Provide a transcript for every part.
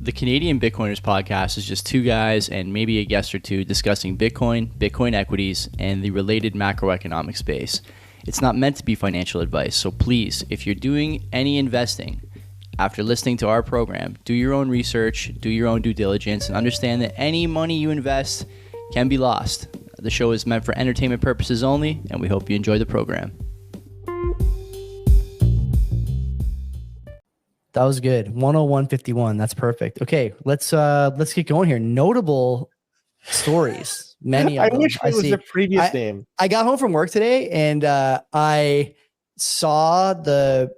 The Canadian Bitcoiners podcast is just two guys and maybe a guest or two discussing Bitcoin, Bitcoin equities, and the related macroeconomic space. It's not meant to be financial advice, so please, if you're doing any investing after listening to our program, do your own research, do your own due diligence, and understand that any money you invest can be lost. The show is meant for entertainment purposes only, and we hope you enjoy the program. That was good. 101.51. That's perfect. Okay, let's get going here. Notable stories. Many of them. I wish it was the previous name. I got home from work today and I saw the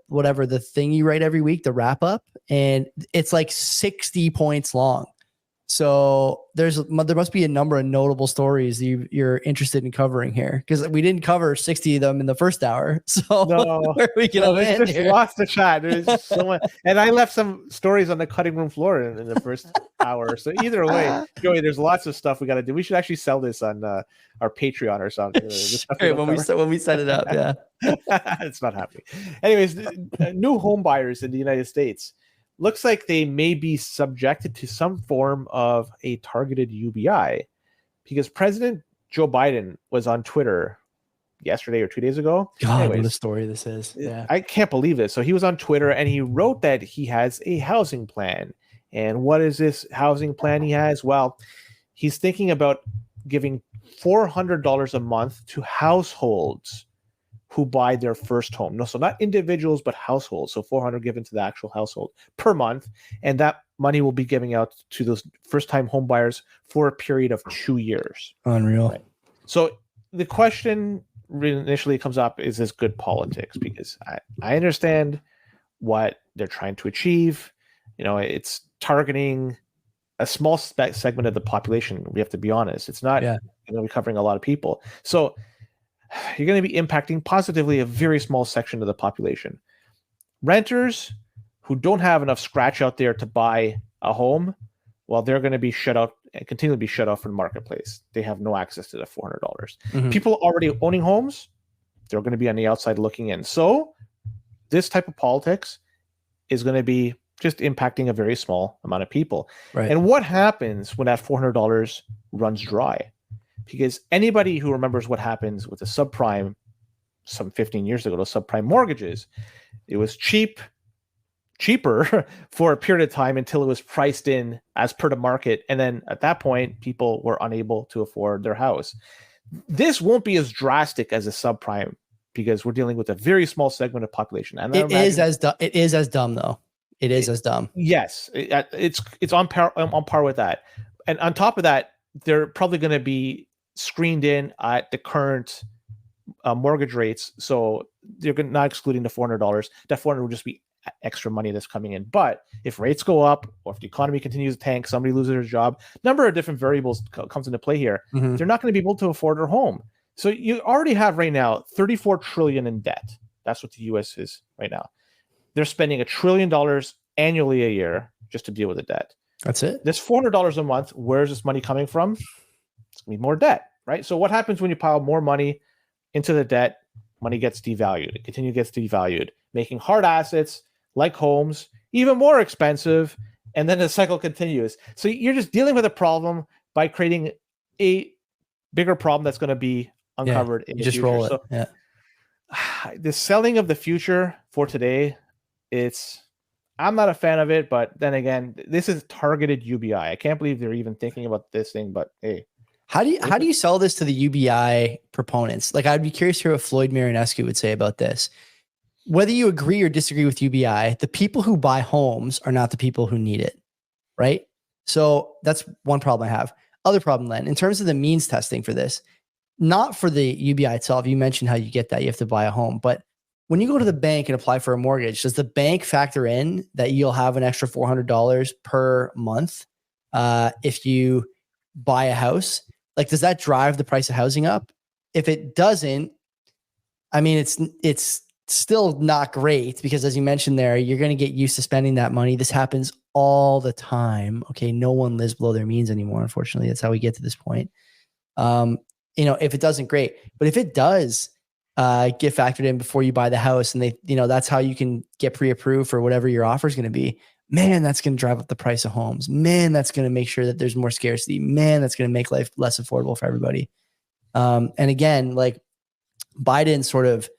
thing you write every week, the wrap up, and it's like 60 points long. So there must be a number of notable stories you're interested in covering here, because we didn't cover 60 of them in the first hour. So where are we going to land there's here? Lots to chat. There's so much, and I left some stories on the cutting room floor in the first hour. So either way, Joey, there's lots of stuff we got to do. We should actually sell this on our Patreon or something. When we set it up, yeah. It's not happening. Anyways, new home buyers in the United States. Looks like they may be subjected to some form of a targeted UBI, because President Joe Biden was on Twitter yesterday or 2 days ago. God, what a story this is. Yeah. I can't believe this. So he was on Twitter and he wrote that he has a housing plan. And what is this housing plan he has? Well, he's thinking about giving $400 a month to households who buy their first home. No, so not individuals, but households. So $400 given to the actual household per month. And that money will be giving out to those first-time home buyers for a period of 2 years. Unreal. Right? So the question initially comes up, is this good politics? Because I understand what they're trying to achieve. You know, it's targeting a small segment of the population. We have to be honest. It's not going to be covering a lot of people. So you're going to be impacting positively a very small section of the population. Renters who don't have enough scratch out there to buy a home, well, they're going to be shut out and continue to be shut off from the marketplace. They have no access to the $400. Mm-hmm. People already owning homes, they're going to be on the outside looking in. So this type of politics is going to be just impacting a very small amount of people. Right. And what happens when that $400 runs dry? Because anybody who remembers what happens with the subprime some 15 years ago, those subprime mortgages, it was cheaper for a period of time until it was priced in as per the market. And then at that point, people were unable to afford their house. This won't be as drastic as a subprime because we're dealing with a very small segment of population. And it is as dumb though. It is as dumb. Yes, it's on par with that. And on top of that, they're probably going to be screened in at the current mortgage rates. So they're not excluding the $400. That $400 will just be extra money that's coming in. But if rates go up or if the economy continues to tank, somebody loses their job, number of different variables comes into play here. Mm-hmm. They're not going to be able to afford their home. So you already have right now $34 trillion in debt. That's what the U.S. is right now. They're spending $1 trillion annually a year just to deal with the debt. That's it. This $400 a month, where's this money coming from? It's going to be more debt, right? So what happens when you pile more money into the debt? Money gets devalued. It gets devalued, making hard assets like homes even more expensive, and then the cycle continues. So you're just dealing with a problem by creating a bigger problem that's going to be uncovered in the future. Roll it. So, the selling of the future for today, I'm not a fan of it, but then again, this is targeted UBI. I can't believe they're even thinking about this thing, but hey. How do you sell this to the UBI proponents? Like, I'd be curious to hear what Floyd Marinescu would say about this. Whether you agree or disagree with UBI, the people who buy homes are not the people who need it, right? So that's one problem I have. Other problem, Len, in terms of the means testing for this, not for the UBI itself. You mentioned how you get that you have to buy a home, but when you go to the bank and apply for a mortgage, does the bank factor in that you'll have an extra $400 per month if you buy a house? Like, does that drive the price of housing up? If it doesn't, I mean, it's still not great because, as you mentioned there, you're going to get used to spending that money. This happens all the time. Okay, no one lives below their means anymore. Unfortunately, that's how we get to this point. If it doesn't, great. But if it does get factored in before you buy the house, and that's how you can get pre-approved for whatever your offer is going to be. man, that's going to drive up the price of homes. Man, that's going to make sure that there's more scarcity. Man, that's going to make life less affordable for everybody. And again, like Biden sort of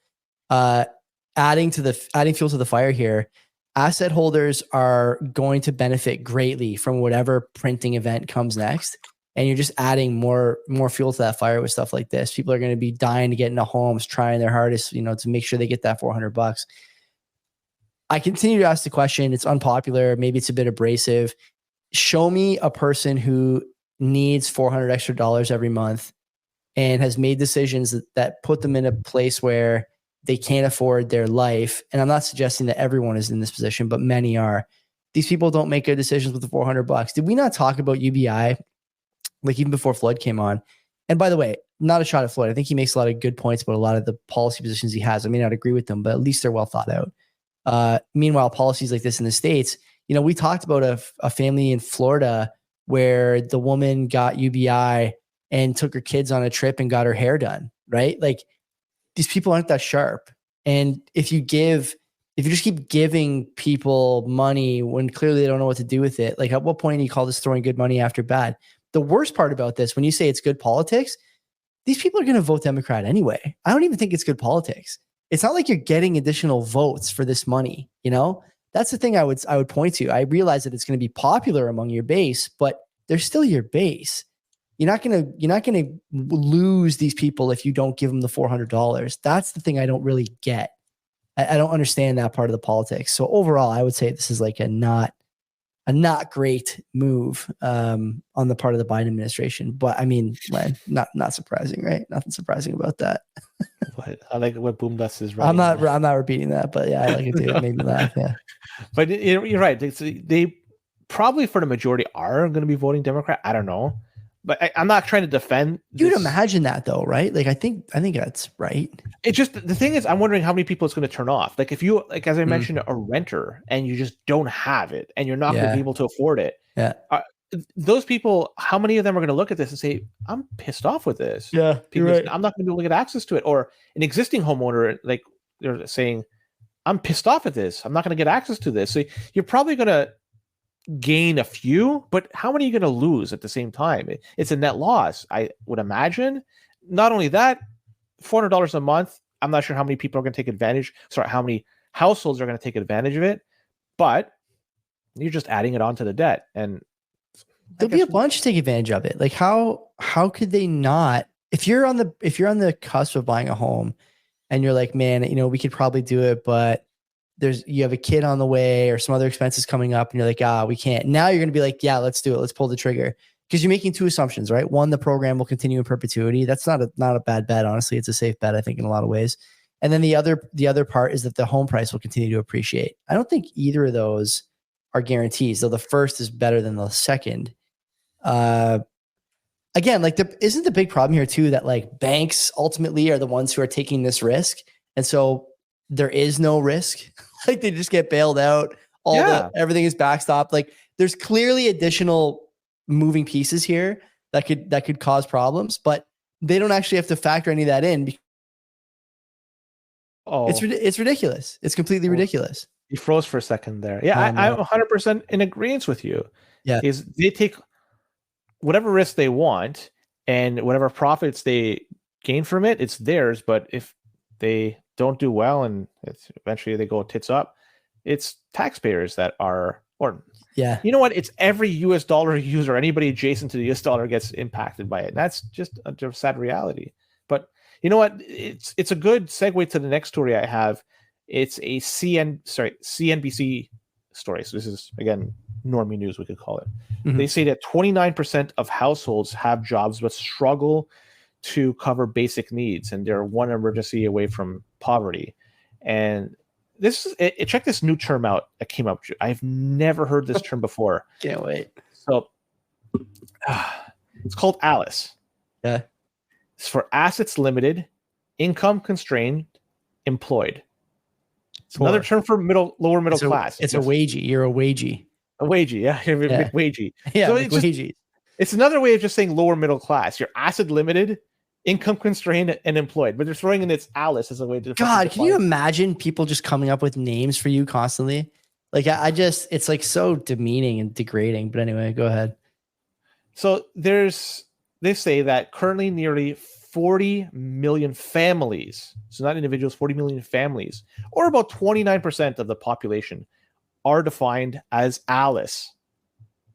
adding fuel to the fire here. Asset holders are going to benefit greatly from whatever printing event comes next. And you're just adding more fuel to that fire with stuff like this. People are going to be dying to get into homes, trying their hardest, to make sure they get that $400. I continue to ask the question. It's unpopular. Maybe it's a bit abrasive. Show me a person who needs $400 extra every month and has made decisions that put them in a place where they can't afford their life. And I'm not suggesting that everyone is in this position, but many are. These people don't make good decisions with the $400. Did we not talk about UBI, like even before Floyd came on? And by the way, not a shot at Floyd. I think he makes a lot of good points about a lot of the policy positions he has. I may not agree with them, but at least they're well thought out. Meanwhile, policies like this in the States, we talked about a family in Florida where the woman got UBI and took her kids on a trip and got her hair done, right? Like, these people aren't that sharp. And if you just keep giving people money when clearly they don't know what to do with it, like at what point do you call this throwing good money after bad? The worst part about this, when you say it's good politics, these people are going to vote Democrat anyway. I don't even think it's good politics. It's not like you're getting additional votes for this money. That's the thing I would point to. I realize that it's going to be popular among your base, but they're still your base. You're not gonna lose these people if you don't give them the $400. That's the thing I don't really get. I don't understand that part of the politics. So overall, I would say this is like a not great move on the part of the Biden administration. But I mean, not surprising, right? Nothing surprising about that. I like what Boom Dust is right. I'm not repeating that, but yeah, I like it too. It made me laugh. Yeah, but you're right. They probably for the majority are going to be voting Democrat. I don't know. But I'm not trying to defend. You'd imagine that though, right? Like I think that's right. It's just the thing is, I'm wondering how many people it's going to turn off. Like if you, like as I mentioned, a renter and you just don't have it and you're not going to be able to afford it. Yeah. Those people, how many of them are going to look at this and say, "I'm pissed off with this"? Yeah, you're right. I'm not going to be able to get access to it. Or an existing homeowner, like they're saying, "I'm pissed off at this. I'm not going to get access to this." So you're probably going to gain a few, but how many are you going to lose at the same time? It's a net loss, I would imagine. Not only that, $400 a month, I'm not sure how many people are going to take advantage. Sorry, how many households are going to take advantage of it, but you're just adding it onto the debt. And there'll be a bunch to take advantage of it. Like how could they not? If you're on the cusp of buying a home and you're like, man, we could probably do it, but you have a kid on the way or some other expenses coming up and you're like, we can't. Now you're going to be like, yeah, let's do it. Let's pull the trigger. Because you're making two assumptions, right? One, the program will continue in perpetuity. That's not a bad bet. Honestly, it's a safe bet, I think, in a lot of ways. And then the other part is that the home price will continue to appreciate. I don't think either of those are guarantees, though the first is better than the second. Again, like isn't the big problem here too that like banks ultimately are the ones who are taking this risk. And so there is no risk. Like they just get bailed out. Everything is backstopped. Like there's clearly additional moving pieces here that could cause problems, but they don't actually have to factor any of that in. It's ridiculous. It's completely ridiculous. You froze for a second there. Yeah, I'm 100% in agreement with you. Yeah, is they take whatever risk they want and whatever profits they gain from it, it's theirs. But if they don't do well and eventually they go tits up, it's taxpayers that are, or you know what? It's every US dollar user, anybody adjacent to the US dollar gets impacted by it. And that's just a sad reality. But you know what? It's a good segue to the next story I have. It's a CNBC story. So this is, again, normie news, we could call it. Mm-hmm. They say that 29% of households have jobs but struggle to cover basic needs, and they're one emergency away from poverty. And check this new term out that came up. I've never heard this term before. Can't wait. So it's called ALICE. Yeah. It's for assets limited, income constrained, employed. It's another term for lower middle class. It's a wagey. You're a wagey. A wagey, yeah. You're a wagey. Yeah, so wagey. It's another way of just saying lower middle class. You're asset limited, income constrained, and employed. But they're throwing in its ALICE as a way to. God, can you imagine people just coming up with names for you constantly? Like I just, it's like so demeaning and degrading. But anyway, go ahead. So they say that currently nearly 40 million families, so not individuals, 40 million families, or about 29% of the population, are defined as ALICE.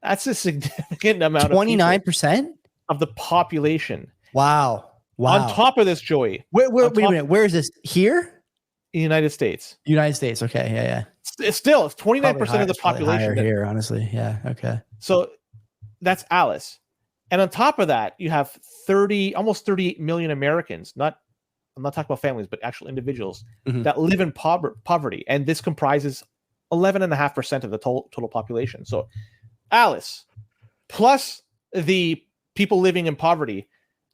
That's a significant amount 29% of the population. Wow. On top of this, Joey. Wait a minute. Where is this? Here? In the United States. United States. Okay. Yeah. It's 29% of the population. Here, honestly. Yeah. Okay. So that's ALICE. And on top of that, you have almost 38 million Americans. I'm not talking about families, but actual individuals that live in poverty. And this comprises 11.5% of the total population. So ALICE plus the people living in poverty,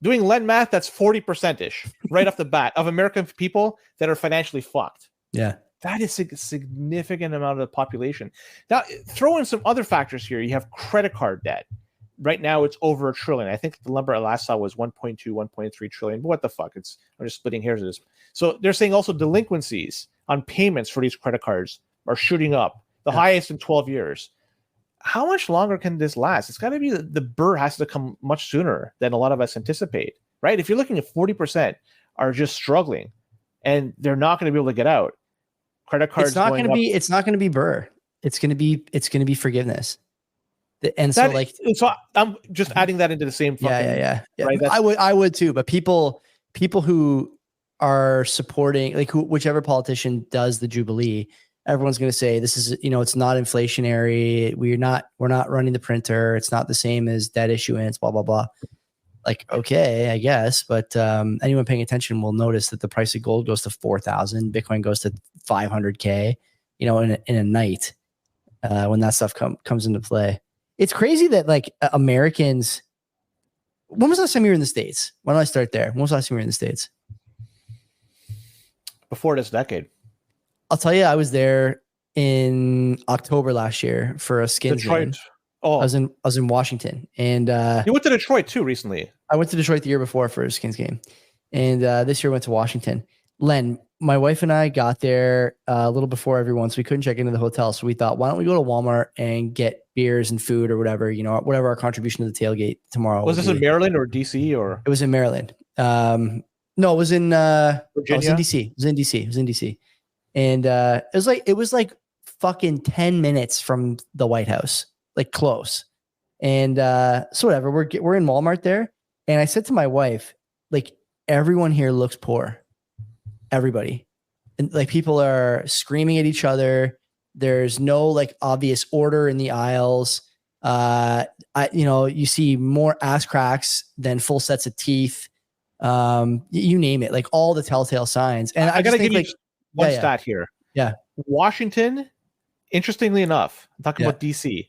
doing Len math, that's 40%-ish right off the bat of American people that are financially fucked. Yeah. That is a significant amount of the population. Now, throw in some other factors here. You have credit card debt. Right now, it's over $1 trillion. I think the number I last saw was 1.2, 1.3 trillion. But what the fuck? I'm just splitting hairs of this. So they're saying also delinquencies on payments for these credit cards are shooting up, the highest in 12 years. How much longer can this last? It's got to be the burr has to come much sooner than a lot of us anticipate, right? If you're looking at 40% are just struggling and they're not going to be able to get out, credit cards. It's not going to be burr. It's going to be forgiveness. And so I'm just adding that into the same fucking, yeah. Right? I would too, but people who are supporting, like whichever politician does the Jubilee, everyone's going to say this is, it's not inflationary. We're not running the printer. It's not the same as debt issuance, blah, blah, blah. Like, okay, I guess. But anyone paying attention will notice that the price of gold goes to 4,000. Bitcoin goes to 500K, in a night when that stuff comes into play. It's crazy that like Americans, when was the last time you were in the States? Why don't I start there? When was the last time you were in the States? Before this decade. I'll tell you, I was there in October last year for a Skins game. Oh, I was in Washington, and you went to Detroit too recently. I went to Detroit the year before for a Skins game, and this year I went to Washington. Len, my wife and I got there a little before everyone, so we couldn't check into the hotel. So we thought, why don't we go to Walmart and get beers and food or whatever, whatever our contribution to the tailgate tomorrow. Was this in Maryland or DC or? It was in Maryland. No, it was in Virginia. It was in DC. And it was like fucking 10 minutes from the White House, like close. And so whatever, we're in Walmart there. And I said to my wife, like, everyone here looks poor. Everybody. And like people are screaming at each other. There's no like obvious order in the aisles. You see more ass cracks than full sets of teeth. You name it, like all the telltale signs. And I gotta give you one stat here. Yeah. Washington, interestingly enough, I'm talking about DC,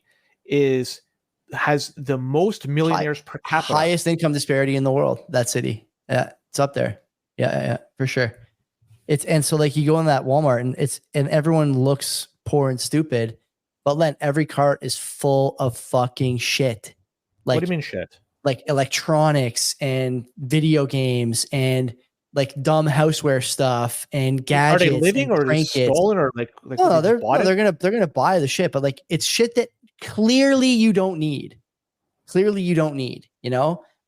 has the most millionaires per capita. Highest income disparity in the world, that city. Yeah, it's up there. Yeah, for sure. And so like you go in that Walmart and everyone looks poor and stupid, but then every cart is full of fucking shit. Like, what do you mean shit? Like electronics and video games and like dumb houseware stuff and gadgets. Are they living or stolen or like no, they're gonna buy the shit, but like it's shit that clearly you don't need.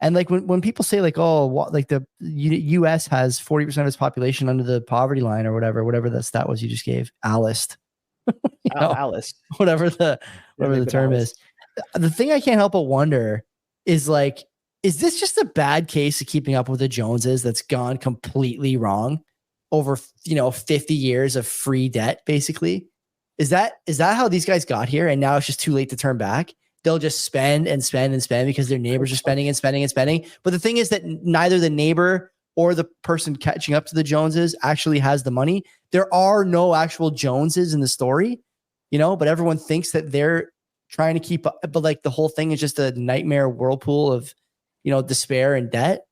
And like when people say like, oh, like the U.S. has 40% of its population under the poverty line or whatever that stat was you just gave, Alice, Alice, whatever the term is. The thing I can't help but wonder is like, is this just a bad case of keeping up with the Joneses that's gone completely wrong over 50 years of free debt? Basically, is that how these guys got here? And now it's just too late to turn back. They'll just spend and spend and spend because their neighbors are spending and spending and spending. But the thing is that neither the neighbor or the person catching up to the Joneses actually has the money. There are no actual Joneses in the story, but everyone thinks that they're trying to keep up. But like the whole thing is just a nightmare whirlpool of, despair and debt.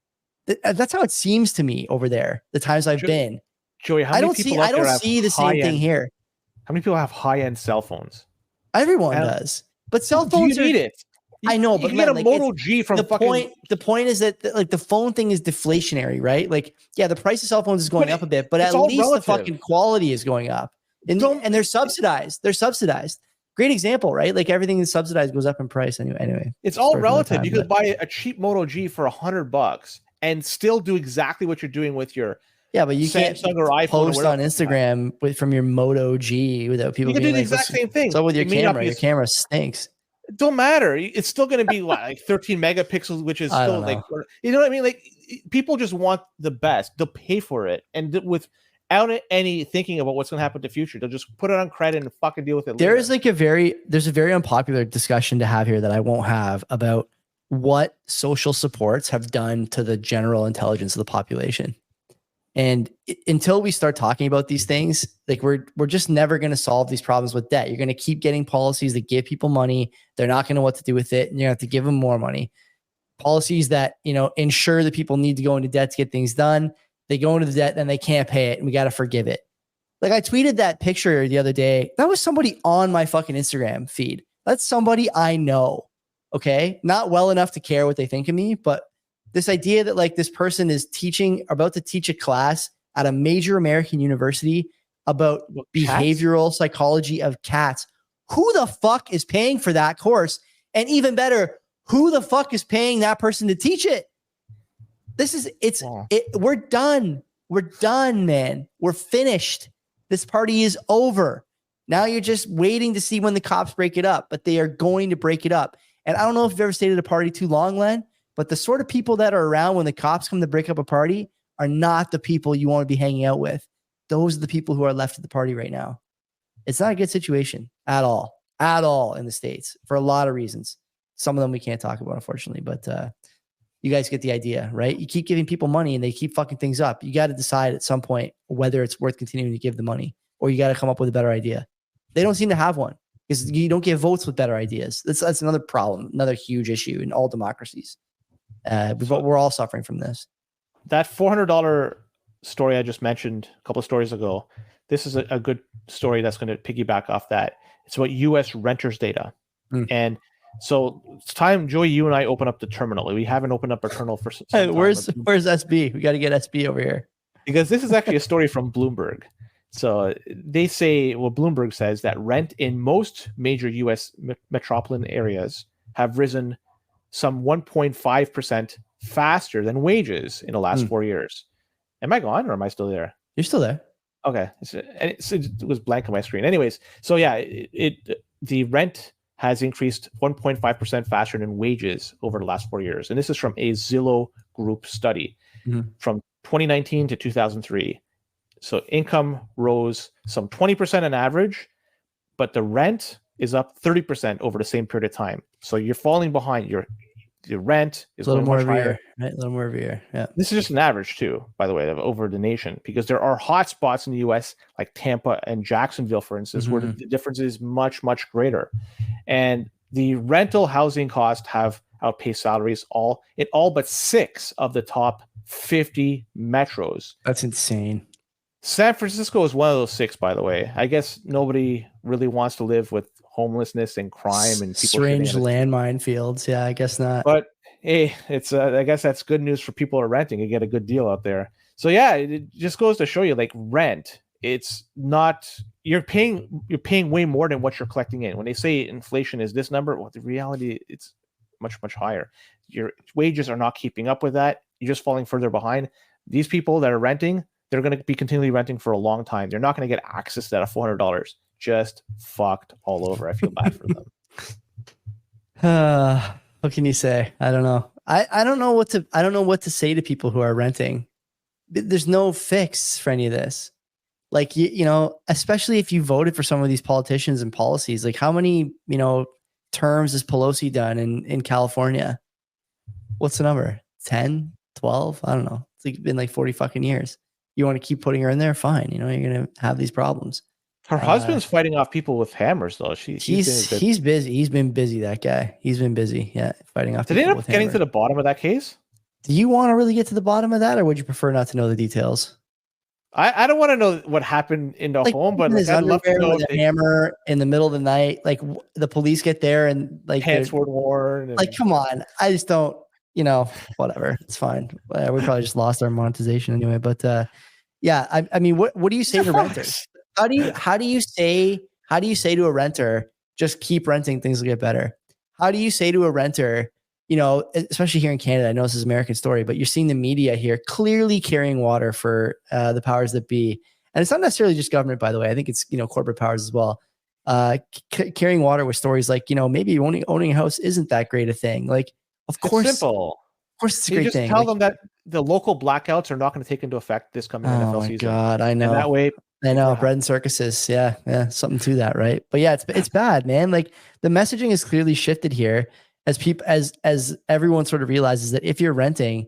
That's how it seems to me over there. The times I've been. Joey, I don't see the same thing here. How many people have high-end cell phones? Everyone does. But cell phones need it. I know, but you get a Moto G from the point. The point is that like the phone thing is deflationary, right? Like, yeah, the price of cell phones is going up a bit, but at least the fucking quality is going up. And they're subsidized. They're subsidized. Great example, right? Like everything is subsidized goes up in price anyway. It's all relative. You could buy a cheap Moto G for $100 and still do exactly what you're doing with your but you Samsung can't or iPhone post on Instagram from your Moto G without people. You can do the exact same thing. So with your camera stinks. It don't matter. It's still going to be like 13 megapixels, which is still like, you know what I mean? Like people just want the best. They'll pay for it, and without any thinking about what's going to happen in the future, they'll just put it on credit and fucking deal with it. There's a very unpopular discussion to have here that I won't have about what social supports have done to the general intelligence of the population. And until we start talking about these things, like we're just never going to solve these problems with debt. You're going to keep getting policies that give people money. They're not going to know what to do with it. And you have to give them more money. Policies that, ensure that people need to go into debt to get things done. They go into the debt, then they can't pay it. And we got to forgive it. Like I tweeted that picture the other day. That was somebody on my fucking Instagram feed. That's somebody I know. Okay. Not well enough to care what they think of me, but this idea that like this person is about to teach a class at a major American university about behavioral psychology of cats. Who the fuck is paying for that course? And even better, who the fuck is paying that person to teach it? We're done. We're done, man. We're finished. This party is over. Now you're just waiting to see when the cops break it up, but they are going to break it up. And I don't know if you've ever stayed at a party too long, Len, but the sort of people that are around when the cops come to break up a party are not the people you want to be hanging out with. Those are the people who are left at the party right now. It's not a good situation at all in the States for a lot of reasons. Some of them we can't talk about, unfortunately, but you guys get the idea, right? You keep giving people money and they keep fucking things up. You got to decide at some point whether it's worth continuing to give the money or you got to come up with a better idea. They don't seem to have one because you don't get votes with better ideas. That's another problem, another huge issue in all democracies. We're all suffering from this. That $400 story I just mentioned a couple of stories ago, this is a good story that's going to piggyback off that. It's about U.S. renters data. And so it's time, Joey, you and I open up the terminal. We haven't opened up our terminal for some time. Where's SB? We got to get SB over here. Because this is actually a story from Bloomberg. So they say, Bloomberg says that rent in most major U.S. metropolitan areas have risen some 1.5% faster than wages in the last 4 years. Am I gone or am I still there? You're still there. Okay. It was blank on my screen. Anyways, so yeah, the rent has increased 1.5% faster than wages over the last 4 years. And this is from a Zillow Group study from 2019 to 2003. So income rose some 20% on average, but the rent is up 30% over the same period of time. So you're falling behind. Your rent is a little more every higher. year, right? A little more every year. Yeah. This is just an average too, by the way, over the nation, because there are hot spots in the U.S. like Tampa and Jacksonville, for instance, where the difference is much, much greater. And the rental housing costs have outpaced salaries in all but 6 of the top 50 metros. That's insane. San Francisco is one of those 6, by the way. I guess nobody really wants to live with homelessness and crime and people strange landmine fields. Yeah, I guess not. But hey, it's I guess that's good news for people who are renting. You get a good deal out there. So yeah, it just goes to show you, like, rent, it's not, you're paying way more than what you're collecting in. When they say inflation is this number, well, the reality, it's much, much higher. Your wages are not keeping up with that. You're just falling further behind. These people that are renting, they're going to be continually renting for a long time. They're not going to get access to that at $400. Just fucked all over. I feel bad for them. What can you say? I don't know. I don't know what to say to people who are renting. There's no fix for any of this. Like, you know, especially if you voted for some of these politicians and policies, like how many, terms has Pelosi done in California? What's the number? 10, 12? I don't know. It's been like 40 fucking years. You want to keep putting her in there? Fine. You're going to have these problems. Her husband's fighting off people with hammers, though. He's busy. He's been busy. That guy. He's been busy. Yeah, fighting off. Did they end up getting to the bottom of that case? Do you want to really get to the bottom of that, or would you prefer not to know the details? I don't want to know what happened in the home, but I'd love to know. With a hammer in the middle of the night, like the police get there and like pants were worn. Like, come on! I just don't. Whatever. It's fine. We probably just lost our monetization anyway. But yeah, I mean, what do you say to renters? how do you say to a renter, just keep renting, things will get better? How do you say to a renter, especially here in Canada, I know this is an American story, but you're seeing the media here clearly carrying water for the powers that be. And it's not necessarily just government, by the way. I think it's, corporate powers as well. Carrying water with stories like, maybe owning a house isn't that great a thing. Like, of course, it's simple. Of course, it's a you great just thing. tell them that the local blackouts are not going to take into effect this coming NFL season. Oh my God, I know. And that way, I know, bread and circuses. Yeah, something to that, right? But yeah, it's bad, man. Like the messaging is clearly shifted here as everyone sort of realizes that if you're renting,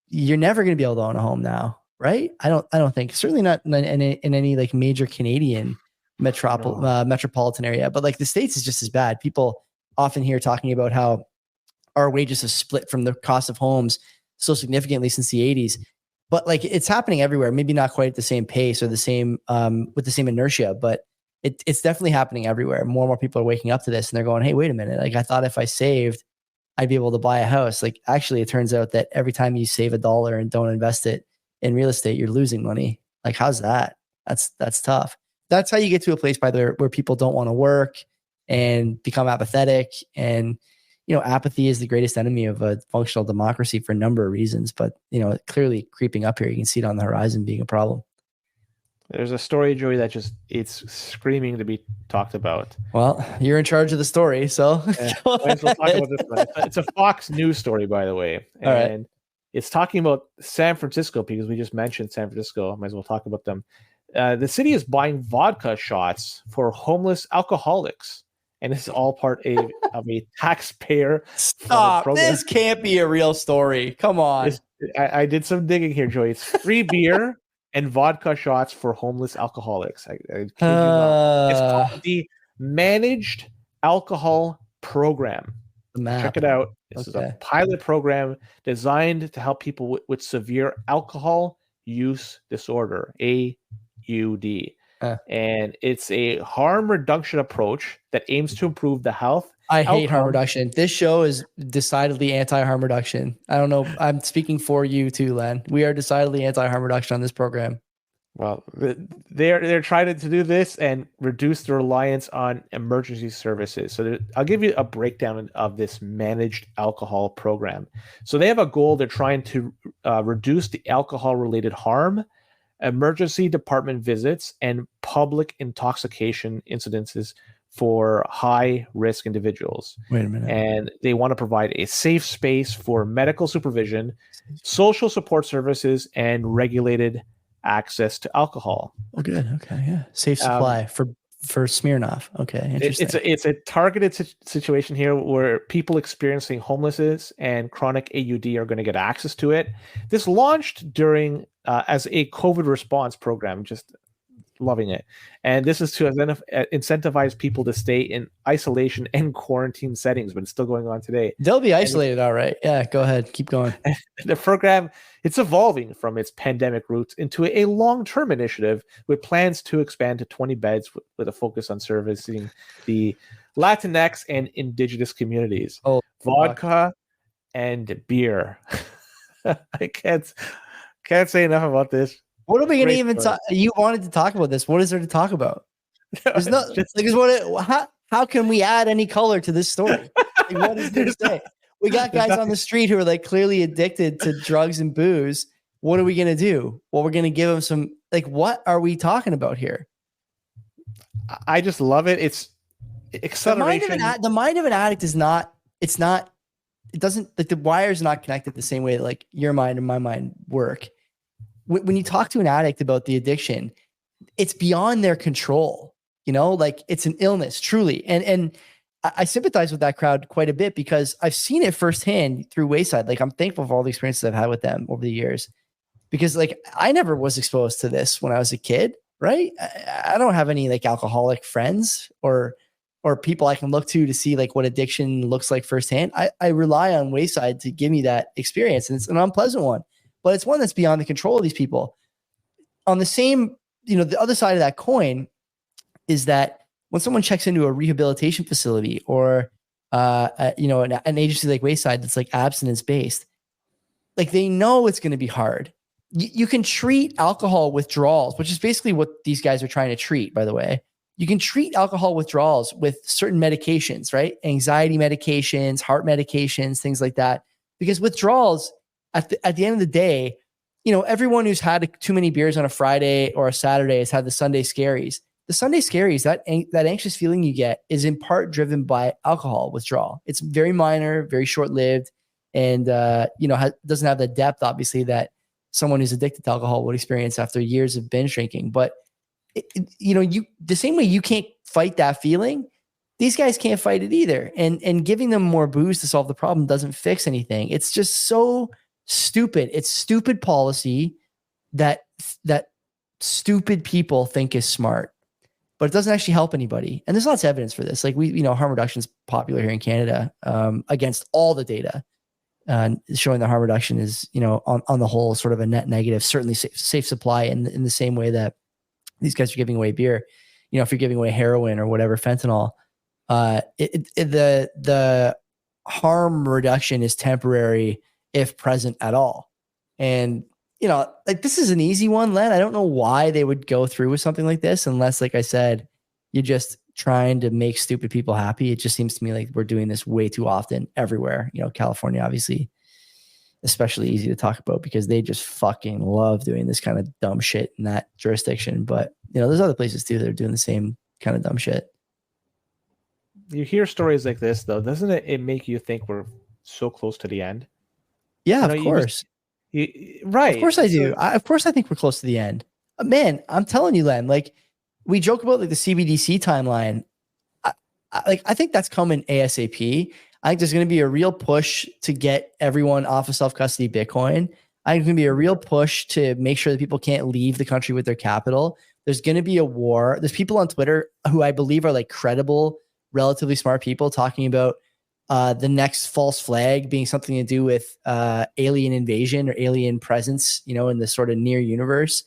you're never going to be able to own a home now, right? I don't think, certainly not in any like major Canadian metropolitan area, but like the States is just as bad. People often hear talking about how our wages have split from the cost of homes so significantly since the 80s. But like it's happening everywhere, maybe not quite at the same pace or the same with the same inertia, but it's definitely happening everywhere. More and more people are waking up to this and they're going, hey, wait a minute. Like I thought if I saved, I'd be able to buy a house. Like actually it turns out that every time you save $1 and don't invest it in real estate, you're losing money. Like how's that? That's tough. That's how you get to a place, by the way, where people don't want to work and become apathetic. And apathy is the greatest enemy of a functional democracy for a number of reasons, but clearly creeping up here. You can see it on the horizon being a problem. There's a story, Joey, that it's screaming to be talked about. Well, you're in charge of the story, so we'll talk about this one. It's a Fox News story, by the way, and it's talking about San Francisco because we just mentioned San Francisco. Might as well talk about them. The city is buying vodka shots for homeless alcoholics. And this is all part of a taxpayer. Stop. This can't be a real story. Come on. I did some digging here, Joey. It's free beer and vodka shots for homeless alcoholics. I kid you not. It's called the Managed Alcohol Program. Check it out. This is a pilot program designed to help people with severe alcohol use disorder, AUD. And it's a harm reduction approach that aims to improve the health. I hate harm reduction. This show is decidedly anti-harm reduction. I don't know. I'm speaking for you too, Len. We are decidedly anti-harm reduction on this program. Well, they're trying to do this and reduce the reliance on emergency services. So I'll give you a breakdown of this managed alcohol program. So they have a goal. They're trying to reduce the alcohol-related harm, emergency department visits, and public intoxication incidences for high-risk individuals. Wait a minute. And they want to provide a safe space for medical supervision, social support services, and regulated access to alcohol. Oh, good. Okay, yeah. Safe supply for Smirnoff. Okay, interesting. It's a targeted situation here where people experiencing homelessness and chronic AUD are going to get access to it. This launched during as a COVID response program, just loving it. And this is to incentivize people to stay in isolation and quarantine settings, but it's still going on today. They'll be isolated, all right. Yeah, go ahead. Keep going. The program, it's evolving from its pandemic roots into a long-term initiative with plans to expand to 20 beds with a focus on servicing the Latinx and Indigenous communities. Oh, vodka and beer. I can't say enough about this. What are we going to even talk? You wanted to talk about this. What is there to talk about? There's no, how can we add any color to this story? Like, what is there to say? We got guys on the street who are like clearly addicted to drugs and booze. What are we going to do? Well, we're going to give them some, like, what are we talking about here? I just love it. It's acceleration. The mind of an addict is not, it doesn't, like, the wires are not connected the same way that, like, your mind and my mind work. When you talk to an addict about the addiction, it's beyond their control, like it's an illness, truly. And I sympathize with that crowd quite a bit because I've seen it firsthand through Wayside. Like I'm thankful for all the experiences I've had with them over the years because like I never was exposed to this when I was a kid, right? I don't have any like alcoholic friends or people I can look to see like what addiction looks like firsthand. I rely on Wayside to give me that experience, and it's an unpleasant one. But it's one that's beyond the control of these people. On the same, the other side of that coin is that when someone checks into a rehabilitation facility or, an agency like Wayside that's like abstinence based, like they know it's going to be hard. you can treat alcohol withdrawals, which is basically what these guys are trying to treat, by the way. You can treat alcohol withdrawals with certain medications, right? Anxiety medications, heart medications, things like that. Because withdrawals, at the end of the day, everyone who's had too many beers on a Friday or a Saturday has had the Sunday scaries. The Sunday scaries, that anxious feeling you get is in part driven by alcohol withdrawal. It's very minor, very short-lived, and doesn't have the depth, obviously, that someone who's addicted to alcohol would experience after years of binge drinking. But the same way you can't fight that feeling, these guys can't fight it either. And giving them more booze to solve the problem doesn't fix anything. It's just so stupid. It's stupid policy that stupid people think is smart, but it doesn't actually help anybody. And there's lots of evidence for this. Like harm reduction is popular here in Canada against all the data, showing that harm reduction is, on the whole, sort of a net negative, certainly safe supply in the same way that these guys are giving away beer. If you're giving away heroin or whatever, fentanyl, the harm reduction is temporary if present at all. And, this is an easy one, Len. I don't know why they would go through with something like this unless, like I said, you're just trying to make stupid people happy. It just seems to me like we're doing this way too often everywhere. California, obviously, especially easy to talk about because they just fucking love doing this kind of dumb shit in that jurisdiction. But, there's other places too that are doing the same kind of dumb shit. You hear stories like this, though, doesn't it make you think we're so close to the end? Yeah, of course. Right. Of course I do. Of course I think we're close to the end. Man, I'm telling you, Len, like we joke about like the CBDC timeline. I think that's coming ASAP. I think there's going to be a real push to get everyone off of self-custody Bitcoin. I think there's going to be a real push to make sure that people can't leave the country with their capital. There's going to be a war. There's people on Twitter who I believe are like credible, relatively smart people talking about the next false flag being something to do with alien invasion or alien presence, in the sort of near universe.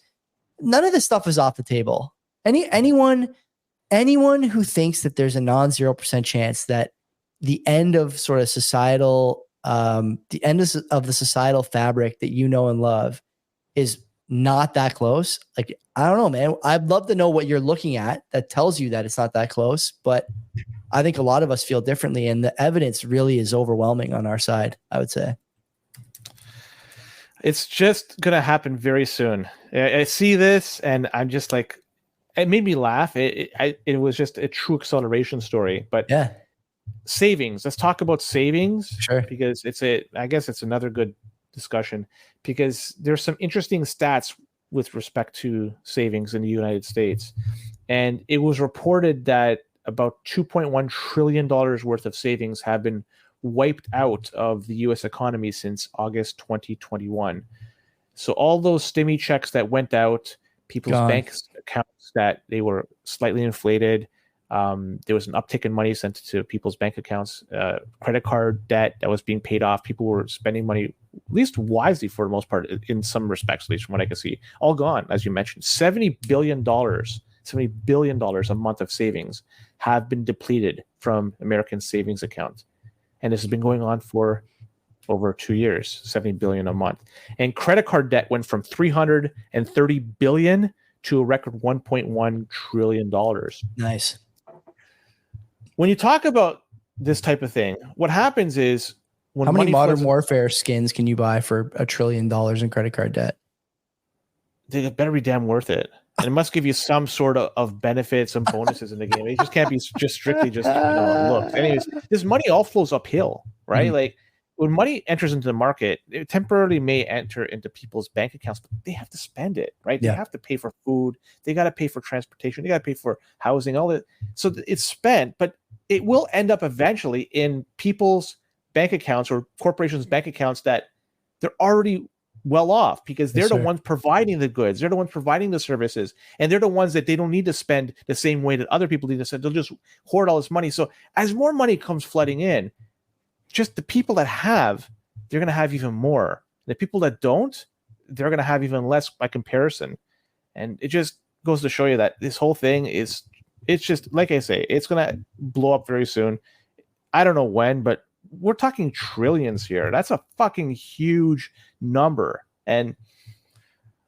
None of this stuff is off the table. Anyone who thinks that there's a non-0% chance that the end of sort of societal, the end of the societal fabric that and love is not that close. Like, I don't know, man. I'd love to know what you're looking at that tells you that it's not that close, but I think a lot of us feel differently, and the evidence really is overwhelming on our side, I would say. It's just going to happen very soon. I see this, and I'm just like, it made me laugh. It was just a true acceleration story. But yeah, savings. Let's talk about savings, sure, because I guess it's another good discussion, because there's some interesting stats with respect to savings in the United States, and it was reported that about $2.1 trillion worth of savings have been wiped out of the U.S. economy since August 2021. So all those stimmy checks that went out, people's bank accounts that they were slightly inflated, there was an uptick in money sent to people's bank accounts, credit card debt that was being paid off. People were spending money, at least wisely for the most part, in some respects, at least from what I can see. All gone, as you mentioned. $70 billion a month of savings have been depleted from American savings accounts. And this has been going on for over 2 years, $70 billion a month. And credit card debt went from $330 billion to a record $1.1 trillion. Nice. When you talk about this type of thing, what happens is when how many Modern Warfare skins can you buy for $1 trillion in credit card debt? They better be damn worth it. And it must give you some sort of benefits and bonuses in the game. It just can't be just strictly just looks. Anyways, this money all flows uphill, right? Mm-hmm. Like when money enters into the market, it temporarily may enter into people's bank accounts, but they have to spend it, right? Yeah. They have to pay for food. They got to pay for transportation. They got to pay for housing, all that. So it's spent, but it will end up eventually in people's bank accounts or corporations' bank accounts that they're already well off, because they're the ones providing the goods, they're the ones providing the services, and they're the ones that they don't need to spend the same way that other people need to spend. They'll just hoard all this money. So as more money comes flooding in, just the people that have, they're going to have even more. The people that don't, they're going to have even less by comparison. And it just goes to show you that this whole thing it's just, like I say, it's going to blow up very soon. I don't know when, but we're talking trillions here. That's a fucking huge number. And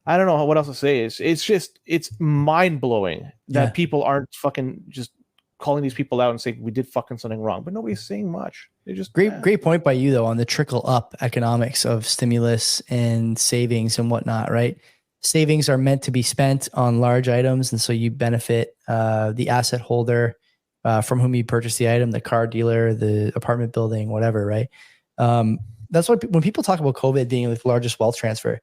I don't know what else to say. It's mind blowing that people aren't fucking just calling these people out and saying we did fucking something wrong, but nobody's saying much. They just great point by you though on the trickle up economics of stimulus and savings and whatnot, right? Savings are meant to be spent on large items, and so you benefit the asset holder from whom you purchase the item, the car dealer, the apartment building, whatever, right? That's why when people talk about COVID being the largest wealth transfer,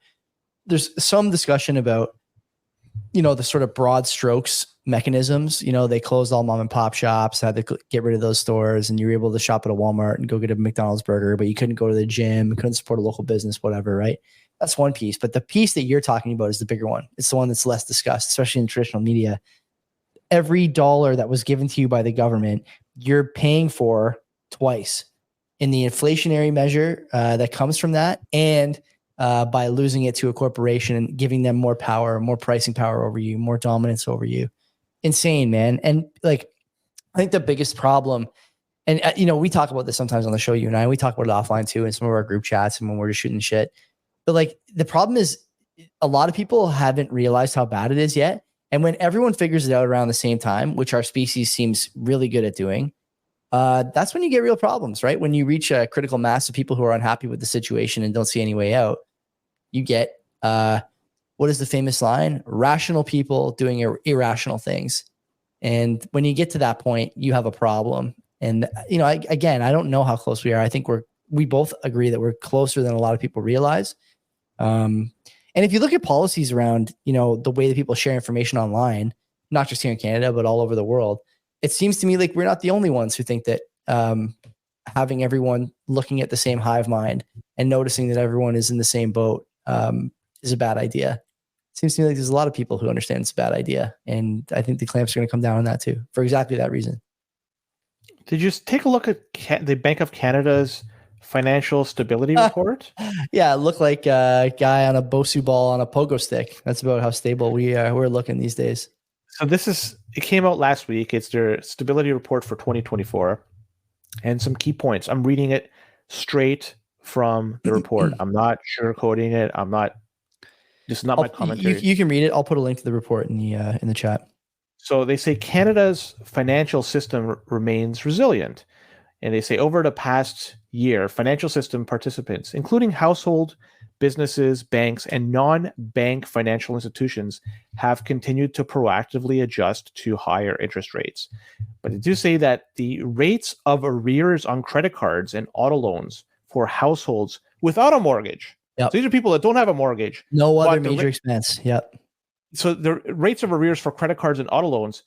there's some discussion about, the sort of broad strokes mechanisms. They closed all mom and pop shops, had to get rid of those stores, and you were able to shop at a Walmart and go get a McDonald's burger, but you couldn't go to the gym, couldn't support a local business, whatever, right? That's one piece. But the piece that you're talking about is the bigger one. It's the one that's less discussed, especially in traditional media. Every dollar that was given to you by the government, you're paying for twice in the inflationary measure that comes from that, and by losing it to a corporation and giving them more power, more pricing power over you, more dominance over you. Insane, man. And I think the biggest problem, and we talk about this sometimes on the show, you and I, we talk about it offline too, in some of our group chats and when we're just shooting shit. But the problem is a lot of people haven't realized how bad it is yet. And when everyone figures it out around the same time, which our species seems really good at doing, that's when you get real problems, right? When you reach a critical mass of people who are unhappy with the situation and don't see any way out, you get, what is the famous line? Rational people doing irrational things. And when you get to that point, you have a problem. And, I don't know how close we are. I think we both agree that we're closer than a lot of people realize. And if you look at policies around, the way that people share information online, not just here in Canada, but all over the world, it seems to me like we're not the only ones who think that having everyone looking at the same hive mind and noticing that everyone is in the same boat is a bad idea. It seems to me like there's a lot of people who understand it's a bad idea. And I think the clamps are going to come down on that too, for exactly that reason. Did you take a look at the Bank of Canada's financial stability report? Yeah, it looked like a guy on a BoC ball on a pogo stick. That's about how stable we're looking these days. So it came out last week. It's their stability report for 2024. And some key points. I'm reading it straight from the report. I'm not sugarcoating it. This is not my commentary. You can read it. I'll put a link to the report in the chat. So they say Canada's financial system remains resilient. And they say over the past year, financial system participants, including household, businesses, banks, and non-bank financial institutions, have continued to proactively adjust to higher interest rates. But they do say that the rates of arrears on credit cards and auto loans for households without a mortgage. Yep. So these are people that don't have a mortgage. No other major expense. Yep. So the rates of arrears for credit cards and auto loans,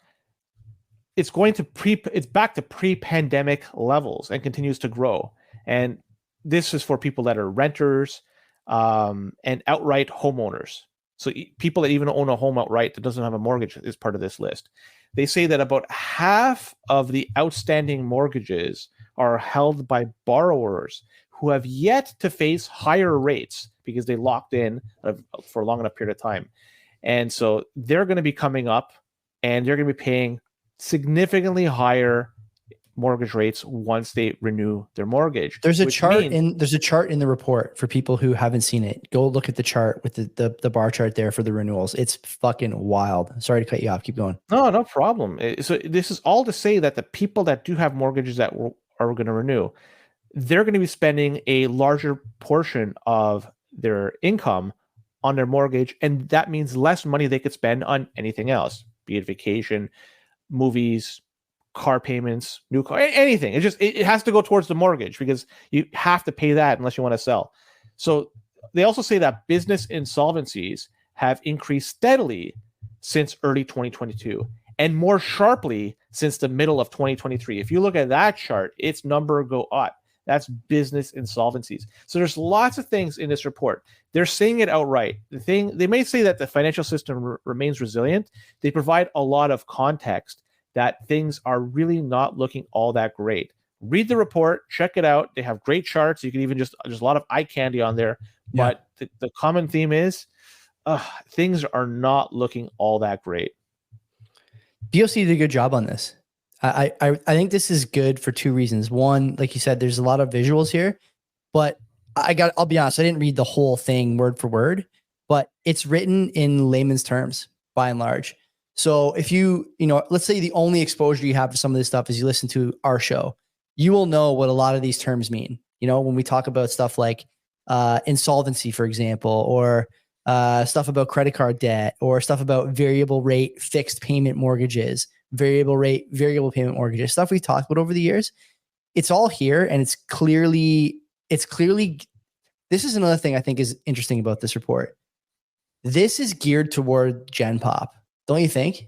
it's back to pre-pandemic levels and continues to grow. And this is for people that are renters and outright homeowners. So people that even own a home outright that doesn't have a mortgage is part of this list. They say that about half of the outstanding mortgages are held by borrowers who have yet to face higher rates because they locked in for a long enough period of time. And so they're going to be coming up and they're going to be paying significantly higher mortgage rates once they renew their mortgage. There's a chart in the report for people who haven't seen it. Go look at the chart with the bar chart there for the renewals. It's fucking wild. Sorry to cut you off. Keep going. No problem. So this is all to say that the people that do have mortgages that are going to renew, they're going to be spending a larger portion of their income on their mortgage, and that means less money they could spend on anything else, be it vacation, movies, car payments, new car, anything. It has to go towards the mortgage because you have to pay that unless you want to sell. So they also say that business insolvencies have increased steadily since early 2022 and more sharply since the middle of 2023. If you look at that chart, its number go up. That's business insolvencies. So there's lots of things in this report. They're saying it outright. They may say that the financial system remains resilient. They provide a lot of context that things are really not looking all that great. Read the report, check it out. They have great charts. You can even there's a lot of eye candy on there. Yeah. But the common theme is things are not looking all that great. BoC did a good job on this. I think this is good for two reasons. One, like you said, there's a lot of visuals here, but I'll be honest, I didn't read the whole thing word for word, but it's written in layman's terms by and large. So if let's say the only exposure you have to some of this stuff is you listen to our show, you will know what a lot of these terms mean. When we talk about stuff like insolvency, for example, or stuff about credit card debt, or stuff about variable rate fixed payment mortgages, variable rate variable payment mortgages, stuff we've talked about over the years. It's all here, and it's clearly. This is another thing I think is interesting about this report. This is geared toward Gen Pop. Don't you think?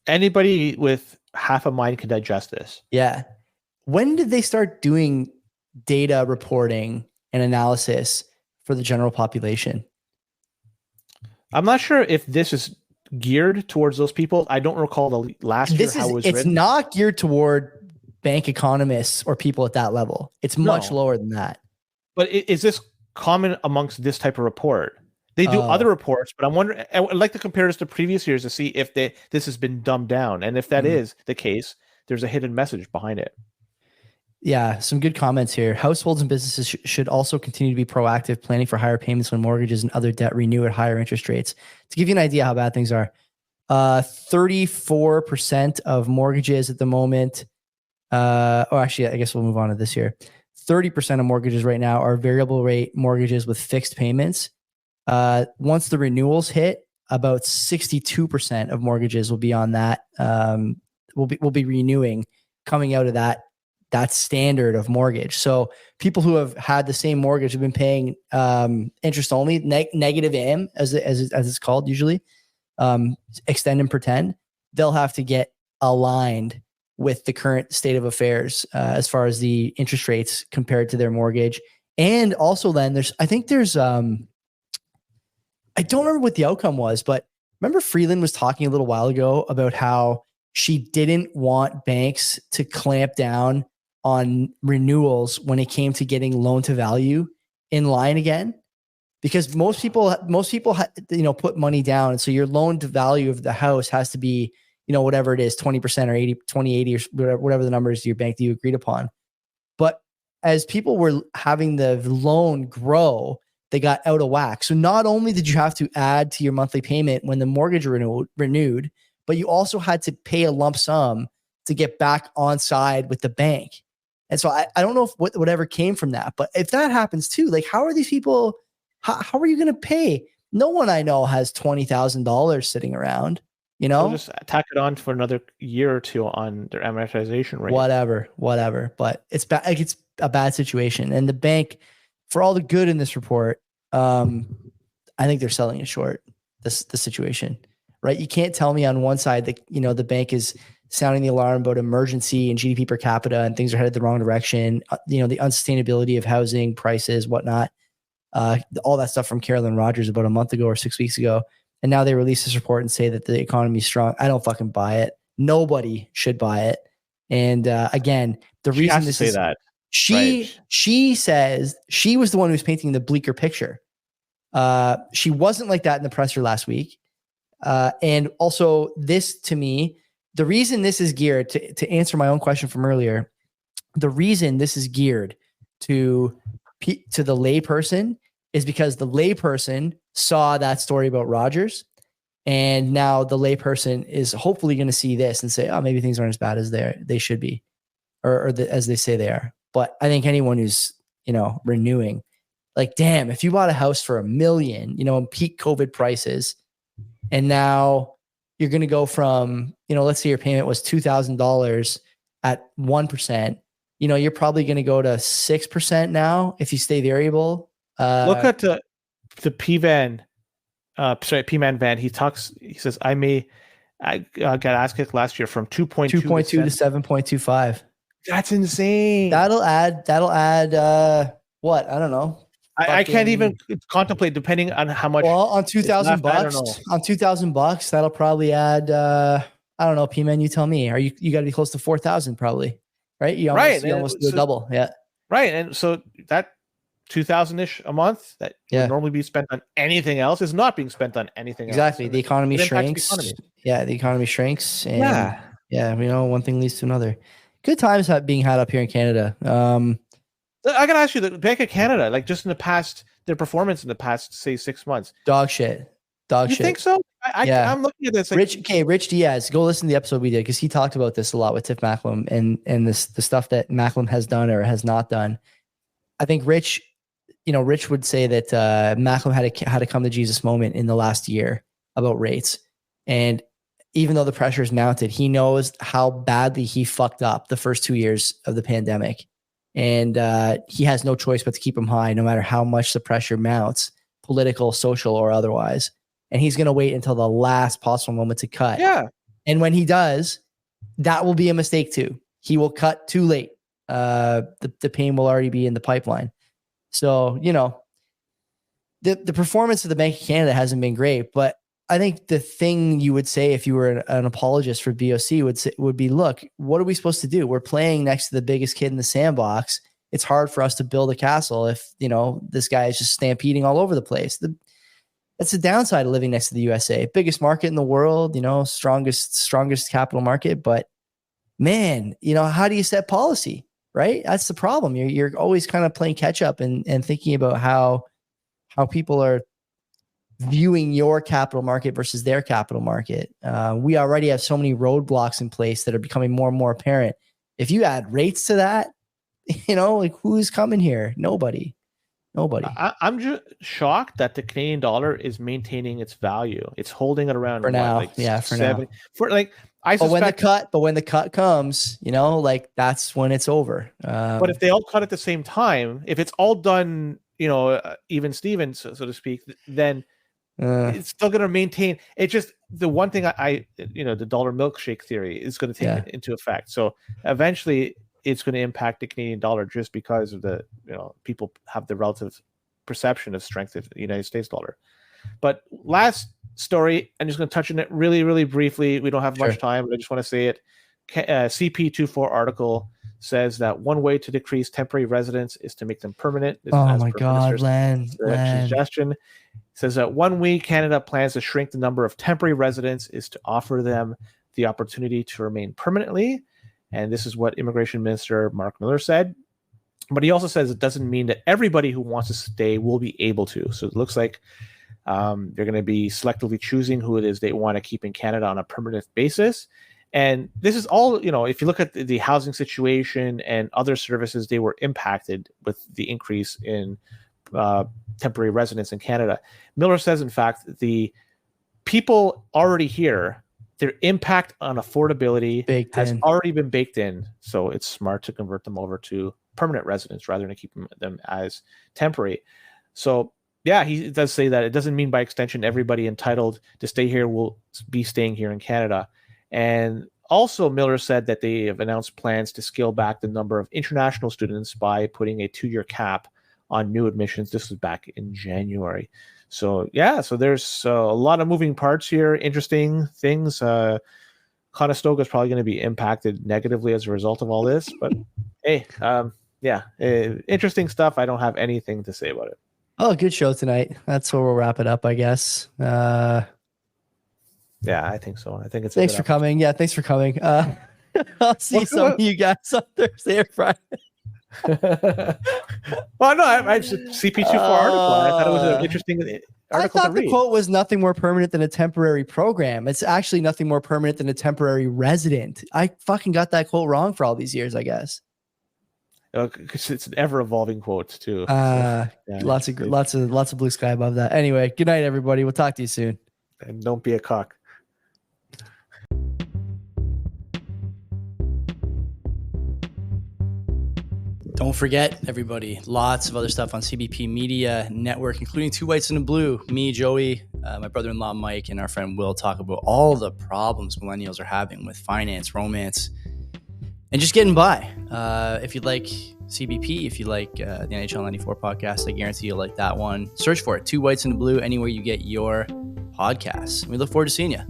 Anybody with half a mind can digest this. Yeah. When did they start doing data reporting and analysis for the general population? I'm not sure if this is geared towards those people. I don't recall the last year how it was written. It's not geared toward bank economists or people at that level. It's much lower than that. But is this common amongst this type of report? They do other reports, but I'm wondering, I'd like to compare this to previous years to see if this has been dumbed down. And if that is the case, there's a hidden message behind it. Yeah, some good comments here. Households and businesses should also continue to be proactive, planning for higher payments when mortgages and other debt renew at higher interest rates. To give you an idea how bad things are, 34% of mortgages at the moment, actually, I guess we'll move on to this year. 30% of mortgages right now are variable rate mortgages with fixed payments. Once the renewals hit, about 62% of mortgages will be on that. Will be renewing, coming out of that standard of mortgage. So people who have had the same mortgage have been paying interest only, negative AM as it's called usually, extend and pretend. They'll have to get aligned with the current state of affairs as far as the interest rates compared to their mortgage. And also then I don't remember what the outcome was, but remember Freeland was talking a little while ago about how she didn't want banks to clamp down on renewals when it came to getting loan to value in line again, because most people put money down. And so your loan to value of the house has to be, whatever it is, 20% or 80, 20, 80 or whatever the number is to your bank that you agreed upon. But as people were having the loan grow, they got out of whack. So not only did you have to add to your monthly payment when the mortgage renewed, but you also had to pay a lump sum to get back on side with the bank. And so I don't know if whatever came from that, but if that happens too, like how are these people, how are you going to pay? No one I know has $20,000 sitting around, They'll just tack it on for another year or two on their amortization rate. Whatever. But it's bad. Like it's a bad situation. And the bank, for all the good in this report, I think they're selling it short, the situation, right? You can't tell me on one side that, the bank is sounding the alarm about emergency and GDP per capita and things are headed the wrong direction. The unsustainability of housing prices, whatnot, all that stuff from Carolyn Rogers about a month ago or 6 weeks ago. And now they release this report and say that the economy is strong. I don't fucking buy it. Nobody should buy it. And again, the reason this is that she says she was the one who's painting the bleaker picture. She wasn't like that in the presser last week. And also this, to me, the reason this is geared to answer my own question from earlier, the reason this is geared to the layperson is because the layperson saw that story about Rogers, and now the layperson is hopefully going to see this and say, oh, maybe things aren't as bad as they should be, or as they say they are. But I think anyone who's, renewing, like, damn, if you bought a house for $1 million, in peak COVID prices, and now you're going to go from, let's say your payment was $2,000 at 1%, you're probably going to go to 6% now if you stay variable. Look at the PMan van. He says, I got ass kicked last year from 2.2 to 7.25. That's insane. That'll add what? I don't know. I can't even contemplate, depending on how much. Well, on $2,000, that'll probably add, I don't know, P-Man, you tell me. You got to be close to 4,000 probably, right? You almost do a double. Yeah. Right. And so that 2,000-ish a month that would normally be spent on anything else is not being spent on anything exactly. else. The economy shrinks. Yeah. The economy shrinks. And one thing leads to another. Good times being had up here in Canada. I got to ask you, the Bank of Canada, like just in the past their performance in the past, say, 6 months. Dog shit. You think so? Yeah. I'm looking at this. Like, Rich Diaz, go listen to the episode we did because he talked about this a lot with Tiff Macklem and the stuff that Macklem has done or has not done. I think Rich would say that Macklem had a come to Jesus moment in the last year about rates. And even though the pressure is mounted, he knows how badly he fucked up the first 2 years of the pandemic. And he has no choice but to keep them high no matter how much the pressure mounts, political, social, or otherwise. And he's going to wait until the last possible moment to cut. Yeah. And when he does, that will be a mistake too. He will cut too late. The pain will already be in the pipeline. So, the performance of the Bank of Canada hasn't been great, but I think the thing you would say if you were an apologist for BoC would be, look, what are we supposed to do? We're playing next to the biggest kid in the sandbox. It's hard for us to build a castle if, this guy is just stampeding all over the place. That's the downside of living next to the USA. Biggest market in the world, strongest capital market. But man, how do you set policy, right? That's the problem. You're always kind of playing catch up and thinking about how people are viewing your capital market versus their capital market. We already have so many roadblocks in place that are becoming more and more apparent. If you add rates to that, who's coming here? Nobody. I'm just shocked that the Canadian dollar is maintaining its value. It's holding it around for now. When the cut comes, that's when it's over. But if they all cut at the same time, if it's all done, even Stevens, so to speak, then it's still going to maintain. It's just the one thing the dollar milkshake theory is going to take into effect. So eventually it's going to impact the Canadian dollar just because of the, people have the relative perception of strength of the United States dollar. But last story, I'm just going to touch on it really, really briefly. We don't have much time, but I just want to say it. CP24 article says that one way to decrease temporary residence is to make them permanent. This oh my God, Len. Suggestion says that 1 week Canada plans to shrink the number of temporary residents is to offer them the opportunity to remain permanently. And this is what Immigration Minister Mark Miller said. But he also says it doesn't mean that everybody who wants to stay will be able to. So it looks like they're going to be selectively choosing who it is they want to keep in Canada on a permanent basis. And this is all, if you look at the housing situation and other services, they were impacted with the increase in temporary residents in Canada. Miller says, in fact, the people already here, their impact on affordability has already been baked in. So it's smart to convert them over to permanent residents rather than keep them as temporary. So yeah, he does say that it doesn't mean by extension everybody entitled to stay here will be staying here in Canada. And also Miller said that they have announced plans to scale back the number of international students by putting a 2-year cap on new admissions. This was back in January. So yeah, so there's a lot of moving parts here, interesting things. Conestoga is probably going to be impacted negatively as a result of all this, but hey, interesting stuff. I don't have anything to say about it. Oh, good show tonight. That's where we'll wrap it up, I guess. Yeah, I think so. I think it's. Thanks for coming. Yeah, thanks for coming. I'll see some of you guys on Thursday or Friday. Well, no, I CP24 article. I thought it was an interesting article. I thought the quote was nothing more permanent than a temporary program. It's actually nothing more permanent than a temporary resident. I fucking got that quote wrong for all these years, I guess. Because it's an ever evolving quote too. Lots of blue sky above that. Anyway, good night, everybody. We'll talk to you soon. And don't be a cock. Don't forget, everybody, lots of other stuff on CBP Media Network, including Two Whites and a Blue. Me, Joey, my brother-in-law, Mike, and our friend Will talk about all the problems millennials are having with finance, romance, and just getting by. If you like CBP, if you like the NHL 94 podcast, I guarantee you'll like that one. Search for it, Two Whites and a Blue, anywhere you get your podcasts. We look forward to seeing you.